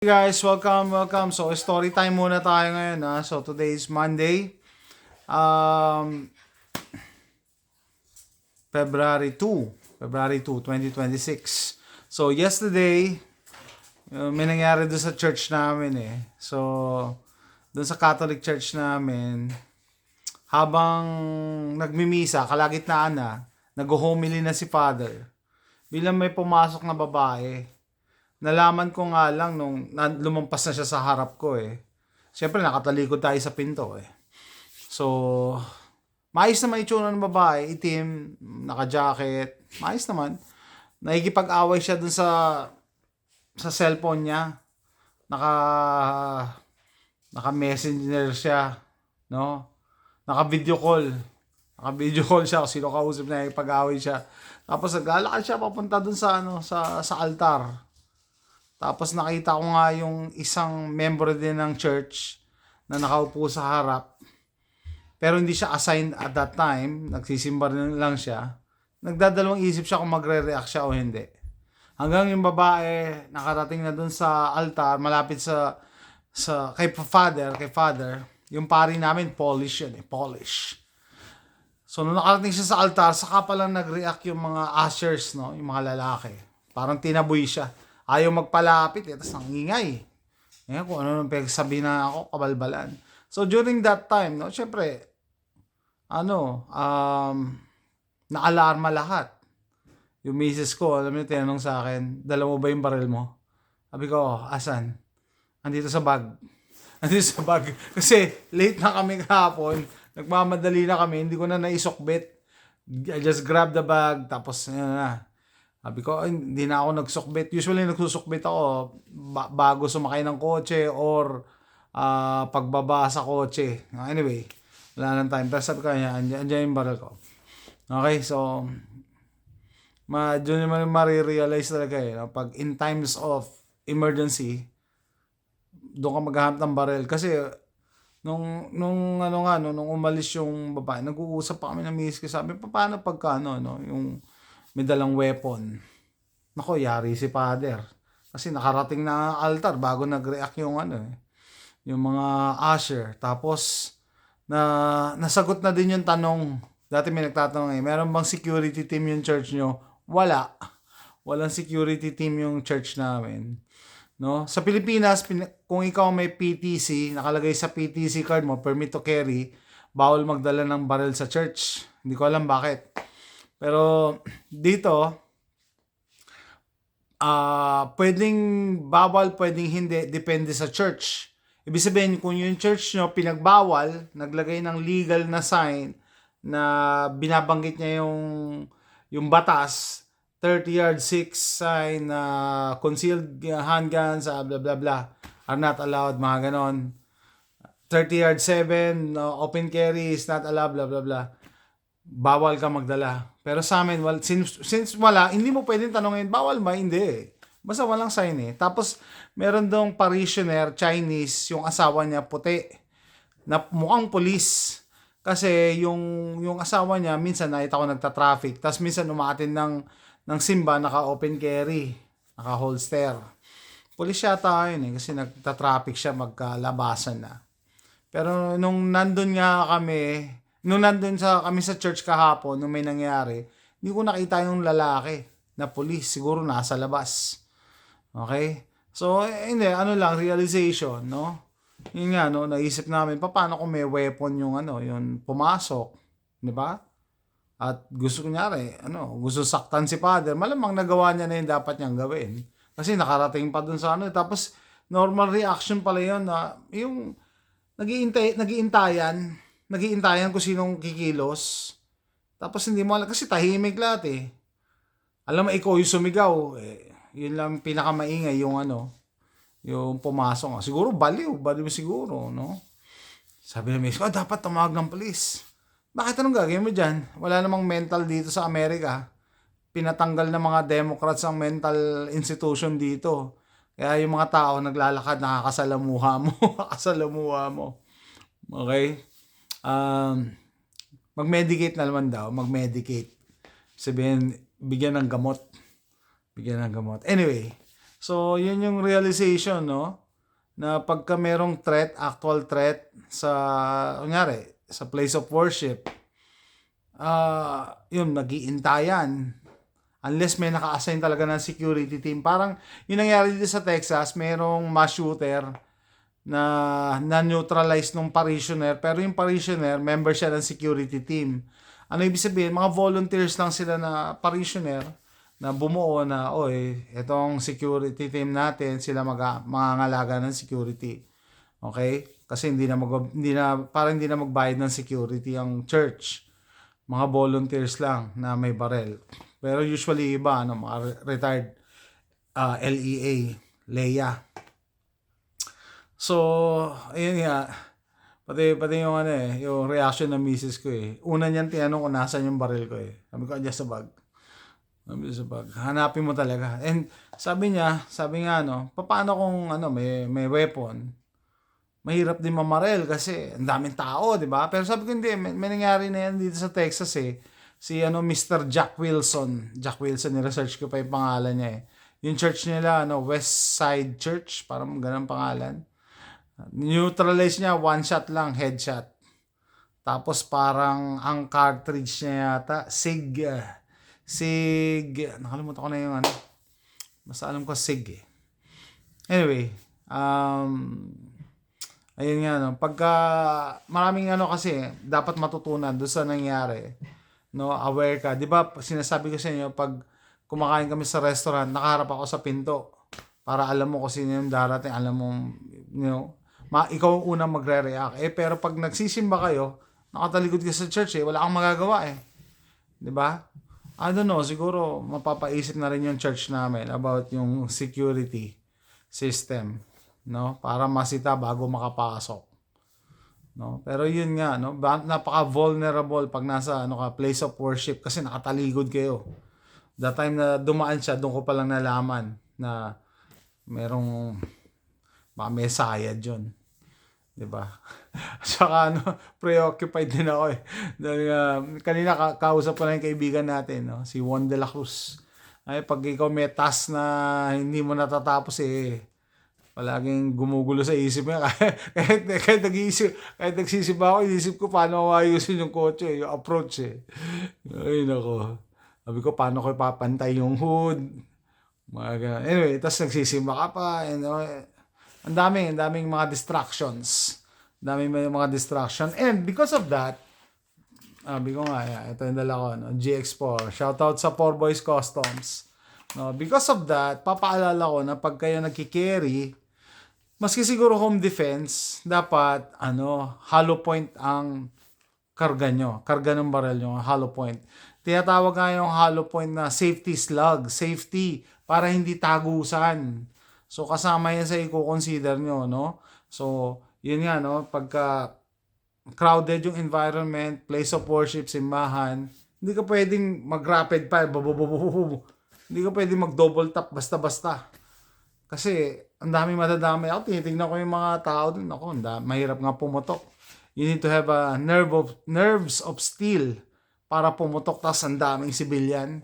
Hey guys, welcome. So, story time muna tayo ngayon, ha. So, today is Monday, um, February 2, 2026. So, yesterday, may nangyari doon sa church namin, eh. So, doon sa Catholic Church namin, habang nagmimisa, kalagitnaan na, nag-homily na si Father. Bilang may pumasok na babae, nalaman ko nga lang nung lumampas na siya sa harap ko, eh. Siyempre, nakatalikod tayo sa pinto, eh. So, maayos naman itsura ng babae, itim, naka-jacket, maayos naman. Nakikipag-away siya dun sa cellphone niya. Naka naka-messenger siya, no? Naka-video call. Naka-video call siya kung sino kausap niya, ipag-away siya. Tapos naglalakad siya papunta dun sa sa altar. Tapos nakita ko nga yung isang member din ng church na nakaupo sa harap. Pero hindi siya assigned at that time. Nagsisimba rin lang siya. Nagdadalawang isip siya kung magre-react siya o hindi. Hanggang yung babae nakarating na dun sa altar, malapit kay father. Yung pari namin, Polish yun, Polish. So nung nakarating siya sa altar, saka pa lang nag-react yung mga ushers, no? Yung mga lalaki. Parang tinaboy siya. Ayaw magpalapit, tapos nangingay. Ngayon, kung ano nang pagsabihin na ako, kabalbalan. So, during that time, no, syempre, naalarma lahat. Yung misis ko, alam niyo, tinanong sa akin, dala mo ba yung baril mo? Sabi ko, asan? Andito sa bag. Andito sa bag. Kasi, late na kami kahapon, nagmamadali na kami, hindi ko na naisokbit. I just grabbed the bag, tapos, yun na. Sabi ko, hindi na ako nagsukbit. Usually nagsusukbit ako bago sumakay ng kotse or pagbaba sa kotse. Anyway, wala nang time. Pero sabi ko, andyan yung baril ko. Okay, so, doon naman marirealize talaga eh. No? Pag in times of emergency, doon ka maghahanap ng baril. Kasi, nung umalis yung babae, nag-uusap pa kami ng miss ko. Sabi, paano pagka, yung may dalang weapon. Nako, yari si Father. Kasi nakarating na altar bago nag-react yung yung mga usher. Tapos nasagot na din yung tanong. Dati may nagtatanong meron bang security team yung church nyo? Wala. Walang security team yung church namin. No? Sa Pilipinas, kung ikaw may PTC, nakalagay sa PTC card mo, permit to carry, bawal magdala ng baril sa church. Hindi ko alam bakit. Pero dito, pwedeng bawal, pwedeng hindi, depende sa church. Ibig sabihin, kung yung church nyo pinagbawal, naglagay ng legal na sign na binabanggit niya yung batas, 30 yard 6 sign na concealed handguns, blah blah blah, are not allowed, mga ganon. 30 yard 7, open carry is not allowed, blah blah blah. Bawal ka magdala. Pero sa amin, since wala, hindi mo pwedeng tanongin, bawal ba? Hindi. Basta walang sign eh. Tapos, meron dong parishioner, Chinese, yung asawa niya puti, na mukhang pulis. Kasi yung asawa niya, minsan nakita ko nagta-traffic. Tapos minsan umaatin ng simba, naka-open carry, naka-holster. Pulis yata yun eh, kasi nagta-traffic siya magkalabasan na. Pero nung nandun kami sa church kahapon, nung may nangyari, hindi ko nakita yung lalaki na pulis. Siguro nasa labas. Okay? So, hindi, realization, no? Yun nga, no, naisip namin, paano kung may weapon yung pumasok, di ba? At gusto saktan si Father, malamang nagawa niya na yung dapat niyang gawin. Kasi nakarating pa dun sa tapos normal reaction pala yun na, yung nagiintayan kung sinong kikilos. Tapos hindi mo alam, kasi tahimik lahat eh. Alam mo, ikaw yung sumigaw, yun lang pinakamaingay yung pumasok. Siguro baliw siguro, no? Sabi ng miss ko, dapat tumawag ng polis. Bakit anong gagawin mo dyan? Wala namang mental dito sa Amerika. Pinatanggal ng mga Democrats ang mental institution dito. Kaya yung mga tao naglalakad, nakakasalamuha mo. Nakakasalamuha mo. Okay? Mag-medicate na naman daw. Mag-medicate. Sabihin, bigyan ng gamot. Anyway, So, yun yung realization, no? Na pagka merong threat, actual threat sa, kunyari, sa place of worship, yun, nag-iintayan. Unless may naka-assign talaga ng security team. Parang, yung nangyari dito sa Texas, merong mass shooter na na-neutralize nung parishioner. Pero yung parishioner, member siya ng security team. Ano ibig sabihin? Mga volunteers lang sila na parishioner na bumuo na, oy, itong security team natin, sila mangangalaga ng security. Okay? Kasi parang hindi na magbayad ng security ang church. Mga volunteers lang na may barel. Pero usually iba, mga retired LEA, Leia. So, ayun nga. Pati yung yung reaction ng misis ko eh. Una niyan tinanong kung nasan yung baril ko eh. Sabi ko, adjust sa bag. Hanapin mo talaga. And sabi nga, paano kung may weapon? Mahirap din mamarel kasi ang daming tao, di ba? Pero sabi ko hindi, may nangyari na yan dito sa Texas eh. Si Mr. Jack Wilson. Jack Wilson, ni-research ko pa yung pangalan niya eh. Yung church nila, West Side Church, parang ganun pangalan. Neutralize niya, one shot lang, headshot. Tapos parang ang cartridge niya yata, SIG, nakalimutan ko na yung basta alam ko SIG eh. Anyway, ayun nga, pagka maraming kasi, dapat matutunan doon sa nangyari. Aware ka. Di ba, sinasabi ko sa inyo, pag kumakain kami sa restaurant, nakaharap ako sa pinto para alam mo kung sino yung darating, alam mo, ikaw ang unang magre-react. Pero pag nagsisimba kayo, nakatalikod ka sa church wala kang magagawa Di ba? I don't know, siguro mapapaisip na rin yung church namin about yung security system, para masita bago makapasok. Pero yun nga, napaka-vulnerable pag nasa place of worship kasi nakataligod kayo. That time na dumaan siya, doon ko palang nalaman na merong may sayad yun. Diba? Saka preoccupied din ako Dahil, kanina kausap ko na yung kaibigan natin, si Juan de la Cruz. Pag ikaw may task na hindi mo natatapos palaging gumugulo sa isip mo. kahit nagsisip ako, inisip ko paano ayusin yung kotse, yung approach Ay, nako. Sabi ko, paano ko ipapantay yung hood? Anyway, tapos nagsisimba ka pa. Ang daming mga distractions. Mga distraction. And because of that, sabi ko nga, ito yung dala ko, GX4. Shoutout sa 4Boys Customs. Because of that, papaalala ko na pag kayo nagkikerry, maski siguro home defense, dapat hollow point ang karga nyo. Karga ng baril nyo, hollow point. Tinatawag nga yung hollow point na safety slug. Safety, para hindi tagusan. So, kasama yan sa i-consider nyo, So, yun nga, pagka crowded yung environment, place of worship, simbahan, hindi ka pwedeng mag-rapid fire, hindi ka pwedeng mag-double tap basta-basta. Kasi, ang dami madadami. Ako, tinitignan ko yung mga tao dun. Ako, mahirap nga pumutok. You need to have a nerves of steel para pumutok, tas ang daming civilian.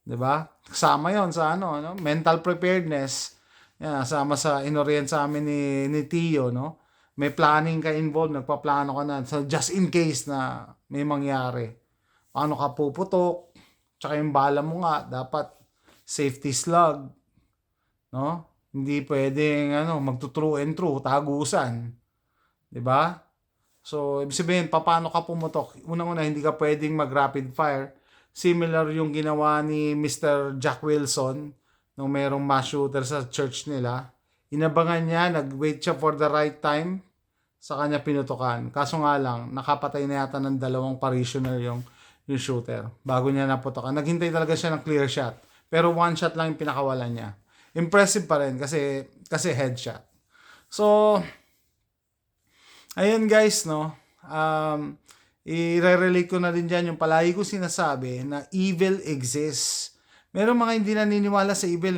Diba? Kasama yon sa mental preparedness. Yan, sama sa inorient sa amin ni Tio, May planning ka involved, nagpaplano ka na. So, just in case na may mangyari. Paano ka puputok? Tsaka yung bala mo nga, dapat safety slug. Hindi pwedeng magto-true and true, tagusan. 'Di ba? So, ibig sabihin, paano ka pumutok? Unang-una, hindi ka pwedeng mag-rapid fire. Similar yung ginawa ni Mr. Jack Wilson nung merong mass shooter sa church nila. Inabangan niya, nag-wait siya for the right time, sa kanya pinutukan. Kaso nga lang, nakapatay na yata ng 2 parishioner yung shooter bago niya naputokan. Naghintay talaga siya ng clear shot. Pero 1 shot lang yung pinakawalan niya. Impressive pa rin kasi headshot. So, ayun guys, i-relate ko na din dyan yung palagi ko sinasabi na evil exists. Meron mga hindi naniniwala sa evil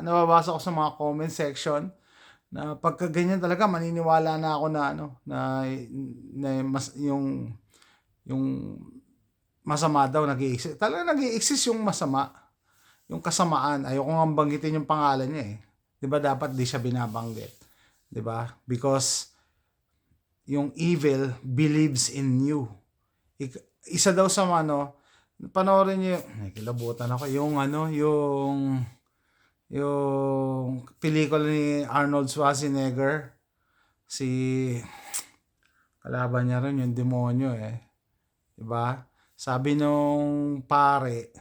nababasa ko sa mga comment section na pagka ganyan talaga maniniwala na ako na yung masama daw nag-i-exist. Talaga nag-i-exist yung masama. yung kasamaan, ayoko nga banggitin yung pangalan niya eh. 'Di ba dapat di siya binabanggit? 'Di ba? Because yung evil believes in you. Isa daw sa panoorin niyo, ay kilabutan ako, yung pelikula ni Arnold Schwarzenegger, si kalaban niya rin yung demonyo eh. 'Di ba? Sabi nung pare,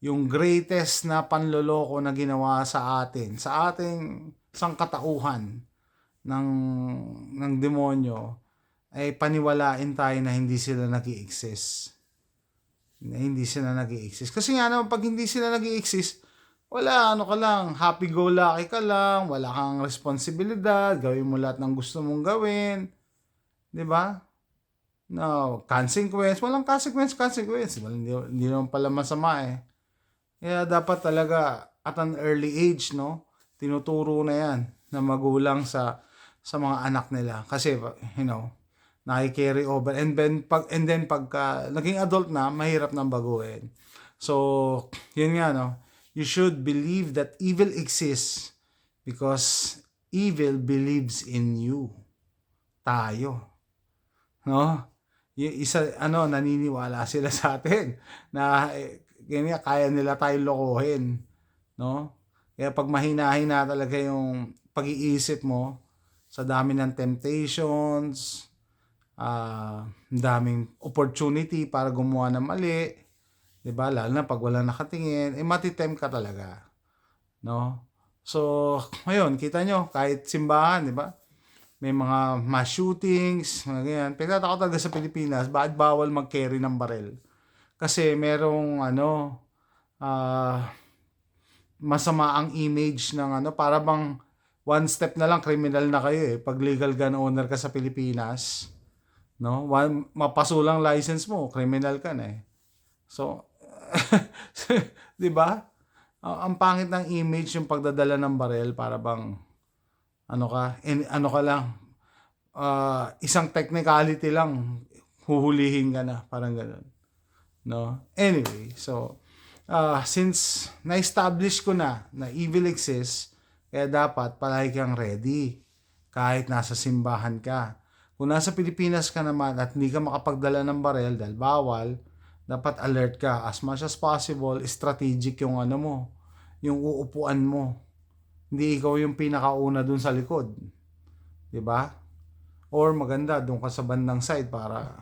yung greatest na panloloko na ginawa sa atin, sa ating sangkatauhan ng demonyo, ay paniwalain tayo na hindi sila nag-i-exist. Na hindi sila nag-i-exist. Kasi nga naman, pag hindi sila nag-i-exist, wala, ka lang, happy-go-lucky ka lang, wala kang responsibilidad, gawin mo lahat ng gusto mong gawin. 'Di ba? No, consequence, walang consequence. Well, hindi naman pala masama eh. Kaya dapat talaga at an early age, no, tinuturo na yan na magulang sa mga anak nila. Kasi, naki-carry over. And then pagka naging adult na, mahirap nang baguhin. So, yun nga, no, you should believe that evil exists because evil believes in you. Tayo. No? Yung isa, naniniwala sila sa atin na kaya nila tayong lokohin. No? Kaya pag mahina-hina talaga yung pag-iisip mo, sa dami ng temptations, daming opportunity para gumawa ng mali, 'di ba? Lalo na pag wala nakatingin, matitempt ka talaga. No? So, ngayon, kita nyo, kahit simbahan, 'di ba? May mga mass shootings, mga ganyan. Pinatatakot talaga sa Pilipinas, bakit bawal mag-carry ng baril? Kasi merong masama ang image ng para bang one step na lang criminal na kayo eh pag legal gun owner ka sa Pilipinas, no? Mapasulang license mo, criminal ka na eh. So 'di ba? Ang pangit ng image yung pagdadala ng baril, para bang lang, isang technicality lang, huhulihin ka na, parang gano'n. No? Anyway, so, since na-establish ko na evil exists, kaya dapat palagi kang ready, kahit nasa simbahan ka. Kung nasa Pilipinas ka naman at hindi ka makapagdala ng baril dahil bawal, dapat alert ka. As much as possible, strategic yung yung uupuan mo. Hindi ikaw yung pinakauna dun sa likod. 'Di ba? Or maganda dun ka sa bandang side para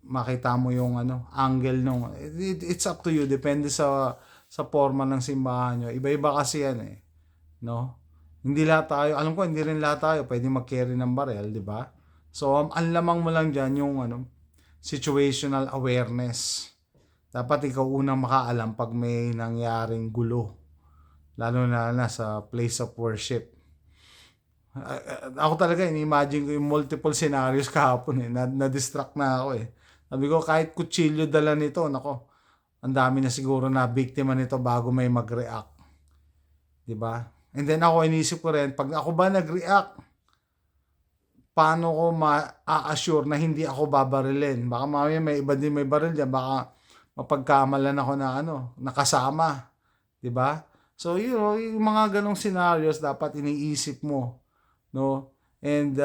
makita mo yung angle nung it's up to you, depende sa forma ng simbahan nyo. Iba-iba kasi yan eh, no? Hindi lahat tayo, alam ko hindi rin lahat tayo pwede mag-carry ng baril, 'di ba? So ang lamang mo lang diyan yung situational awareness. Dapat ikaw unang makaalam pag may nangyaring gulo, lalo na sa place of worship. Ako talaga, ini-imagine ko yung multiple scenarios kahapon eh. Na-distract na ako eh. Sabi ko, kahit kutsilyo dala nito, nako, ang dami na siguro na biktima nito bago may mag-react. 'Di ba? And then ako, inisip ko rin, pag ako ba nag-react, paano ko ma-assure na hindi ako babarilin? Baka mamaya may iba din may baril dyan, baka mapagkamalan ako na nakasama. 'Di ba? So, yung mga ganong scenarios dapat iniisip mo, no? And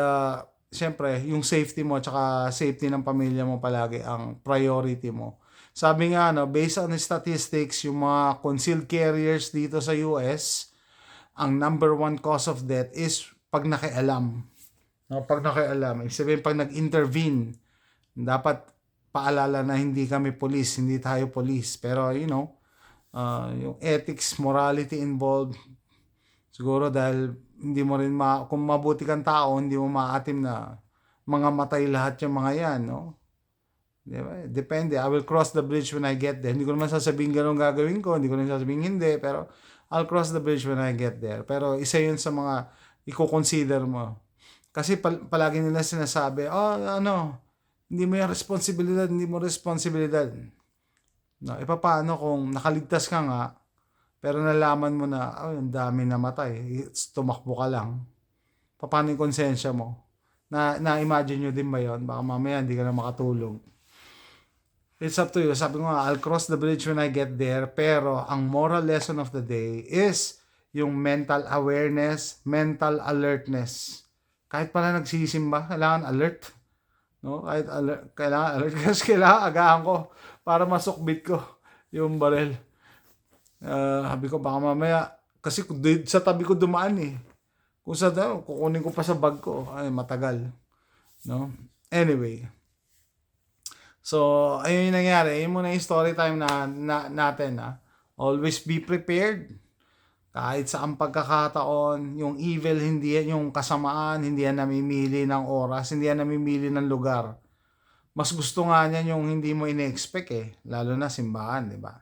syempre, yung safety mo at safety ng pamilya mo palagi ang priority mo. Sabi nga, based on statistics, yung mga concealed carriers dito sa US, ang number one cause of death is pag nakialam. No, pag nakialam, ibig sabihin pag nag-intervene, dapat paalala na hindi kami police, hindi tayo police. Pero yung ethics, morality involved, siguro dahil hindi mo rin kung mabuti kang tao, hindi mo maatim na mga matay lahat yung mga yan, no? Diba? Depende. I will cross the bridge when I get there. Hindi ko naman sasabihin ganun gagawin ko, hindi ko naman sasabihin hindi, pero I'll cross the bridge when I get there. Pero isa yun sa mga i-consider mo. Kasi palagi nila sinasabi, hindi mo yung responsibilidad, hindi mo responsibilidad. No, paano kung nakaligtas ka nga, pero nalaman mo na, ang dami namatay, tumakbo ka lang. Paano yung konsensya mo? Na-imagine nyo din ba yun? Baka mamaya hindi ka na makatulog. It's up to you. Sabi ko nga, I'll cross the bridge when I get there. Pero ang moral lesson of the day is yung mental awareness, mental alertness. Kahit pala nagsisimba, kailangan alert. No? Kahit alert, kailangan alert. Kasi kailangan agahan ko para masukbit ko yung barel. Sabi ko, baka mamaya, kasi sa tabi ko dumaan eh. Kung sa kukunin ko pa sa bag ko, ay matagal. No? Anyway. So, ayun yung nangyari. Ayun muna yung story time natin. Always be prepared. Kahit sa ang pagkakataon, yung evil, hindi yan, yung kasamaan, hindi yan namimili ng oras, hindi yan namimili ng lugar. Mas gusto nga niyan yung hindi mo ine-expect eh. Lalo na simbahan, di ba?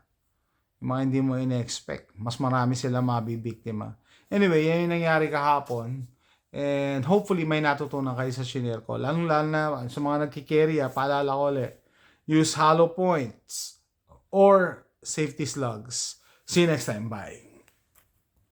Yung mga hindi mo ine-expect. Mas marami sila mabibiktima. Anyway, yan yung nangyari kahapon. And hopefully may natutunan kayo sa shinare ko. Lalo na sa mga nagkikerya, paalala ko ulit. Use hollow points or safety slugs. See you next time. Bye.